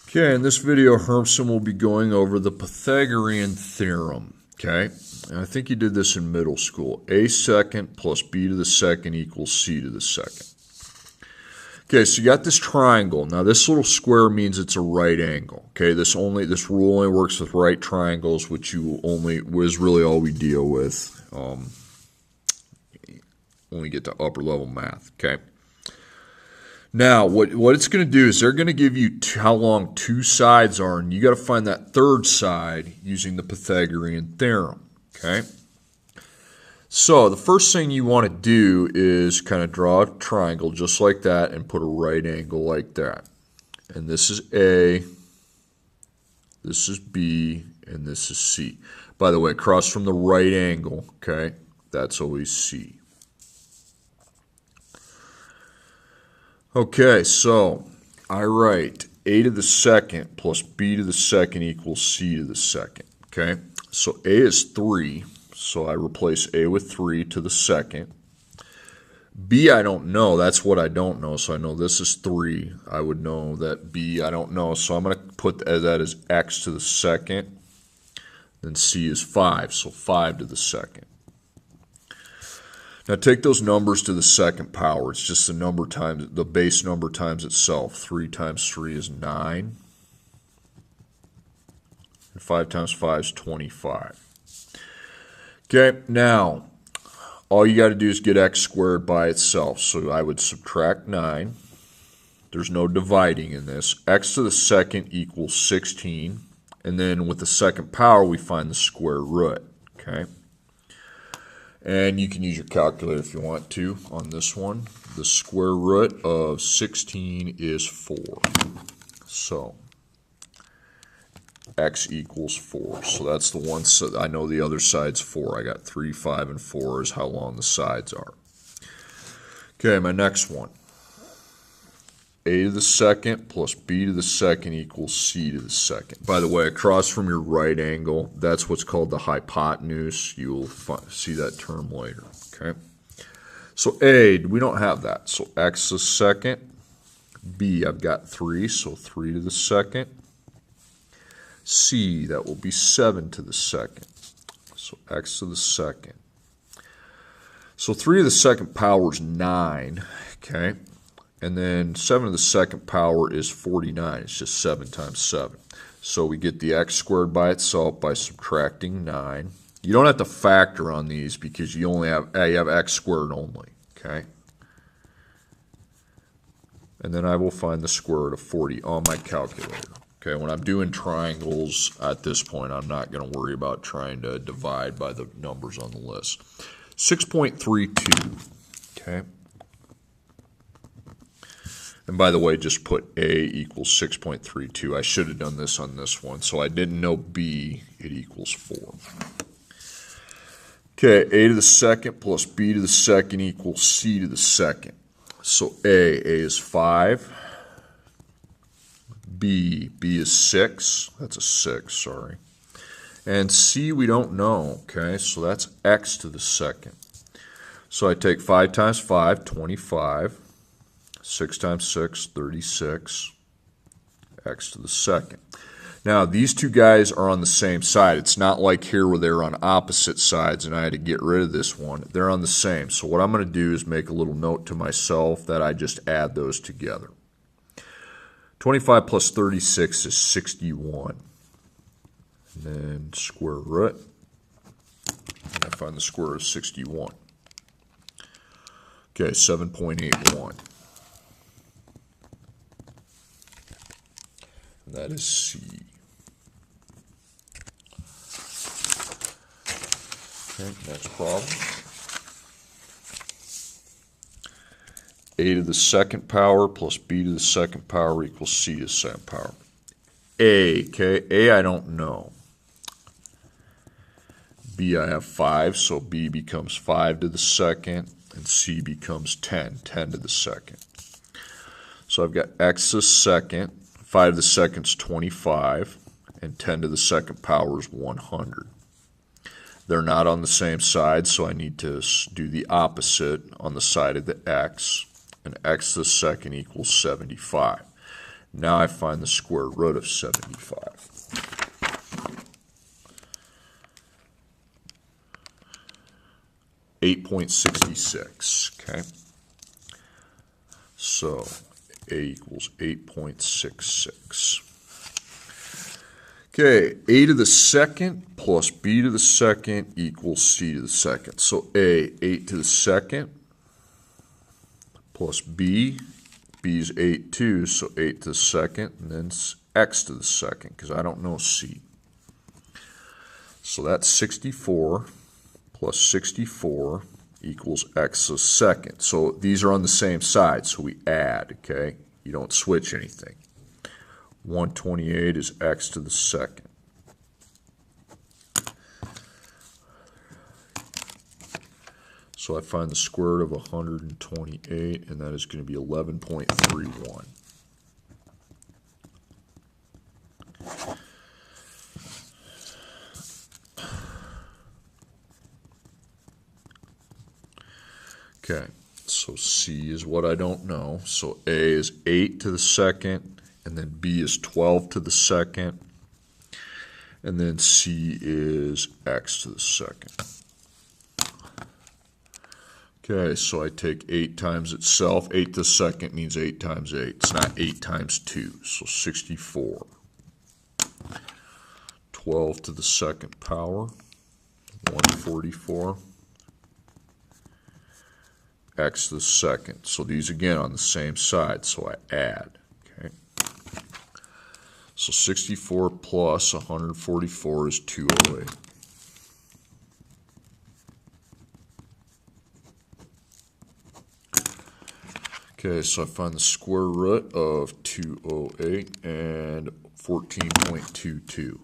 Okay, in this video, Hermsen will be going over the Pythagorean theorem, okay? And I think you did this in middle school. A second plus b to the second equals c to the second. Okay, so you got this triangle. Now, this little square means it's a right angle, okay? This rule only works with right triangles, which is really all we deal with when we get to upper level math, okay? Now, what it's going to do is they're going to give you how long two sides are, and you got to find that third side using the Pythagorean theorem, okay? So the first thing you want to do is kind of draw a triangle just like that and put a right angle like that. And this is A, this is B, and this is C. By the way, across from the right angle, okay, that's always C. Okay, so I write a to the second plus b to the second equals c to the second, okay? So a is 3, so I replace a with 3 to the second. B I don't know, that's what I don't know, so I know this is 3. I would know that b I don't know, so I'm going to put that as x to the second. Then c is 5, so 5 to the second. Now take those numbers to the second power. It's just the base number times itself. 3 times 3 is 9. And 5 times 5 is 25. Okay, now all you got to do is get x squared by itself. So I would subtract 9. There's no dividing in this. X to the second equals 16. And then with the second power, we find the square root. Okay. And you can use your calculator if you want to on this one. The square root of 16 is 4. So x equals 4. So that's the one. So I know the other side's 4. I got 3, 5, and 4 is how long the sides are. Okay, my next one. A to the second plus b to the second equals c to the second. By the way, across from your right angle, that's what's called the hypotenuse. You'll see that term later, okay? So A, we don't have that. So x to the second. B, I've got 3, so 3 to the second. C, that will be 7 to the second. So x to the second. So 3 to the second power is 9, okay? And then 7 to the second power is 49. It's just 7 times 7. So we get the x squared by itself by subtracting 9. You don't have to factor on these because you have x squared only. Okay. And then I will find the square root of 40 on my calculator. Okay. When I'm doing triangles at this point, I'm not going to worry about trying to divide by the numbers on the list. 6.32. Okay. And by the way, just put A equals 6.32. I should have done this on this one. So I didn't know B, it equals 4. Okay, A to the second plus B to the second equals C to the second. So A is 5. B is 6. That's a 6, sorry. And C we don't know, okay? So that's X to the second. So I take 5 times 5, 25. 6 times 6, 36, x to the second. Now, these two guys are on the same side. It's not like here where they're on opposite sides and I had to get rid of this one. They're on the same. So what I'm going to do is make a little note to myself that I just add those together. 25 plus 36 is 61. And then square root. And I find the square root of 61. Okay, 7.81. That is C. Okay, next problem. A to the second power plus B to the second power equals C to the second power. A, okay, A I don't know. B I have 5, so B becomes 5 to the second, and C becomes 10 to the second. So I've got x to the second. 5 to the second is 25, and 10 to the second power is 100. They're not on the same side, so I need to do the opposite on the side of the x, and x to the second equals 75. Now I find the square root of 75. $8.66, okay? So A equals 8.66. Okay, a to the second plus b to the second equals c to the second. So a, 8 to the second, plus b is 8 too, so 8 to the second, and then x to the second, because I don't know c. So that's 64 plus 64 equals x to the second. So these are on the same side, so we add, okay? You don't switch anything. 128 is x to the second. So I find the square root of 128, and that is going to be 11.31. Okay, so c is what I don't know. So a is 8 to the second, and then b is 12 to the second, and then c is x to the second. Okay, so I take 8 times itself. 8 to the second means 8 times 8. It's not 8 times 2, so 64. 12 to the second power, 144. X to the second. So these again on the same side, so I add. Okay. So 64 plus 144 is 208. Okay, so I find the square root of 208 and 14.22.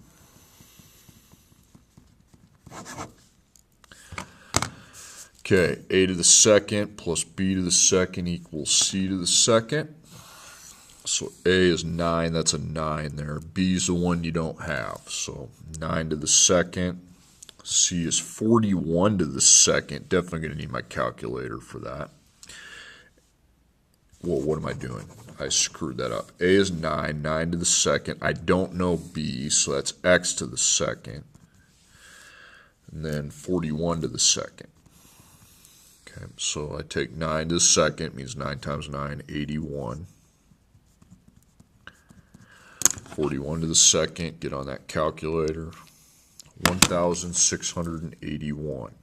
Okay, a to the second plus b to the second equals c to the second. So a is 9, that's a 9 there. B is the one you don't have, so 9 to the second. C is 41 to the second. Definitely going to need my calculator for that. Well, what am I doing? I screwed that up. A is 9, 9 to the second. I don't know b, so that's x to the second. And then 41 to the second. Okay, so I take 9 to the second, means 9 times 9, 81. 41 to the second, get on that calculator, 1,681.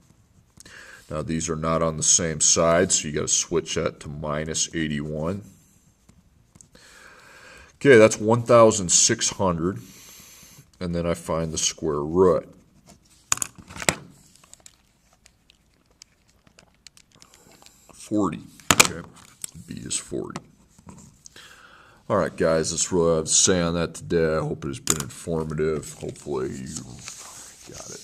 Now these are not on the same side, so you got to switch that to minus 81. Okay, that's 1,600, and then I find the square root. $40. Okay, b is 40. All right, guys, that's really all I have to say on that today. I hope it has been informative. Hopefully you got it.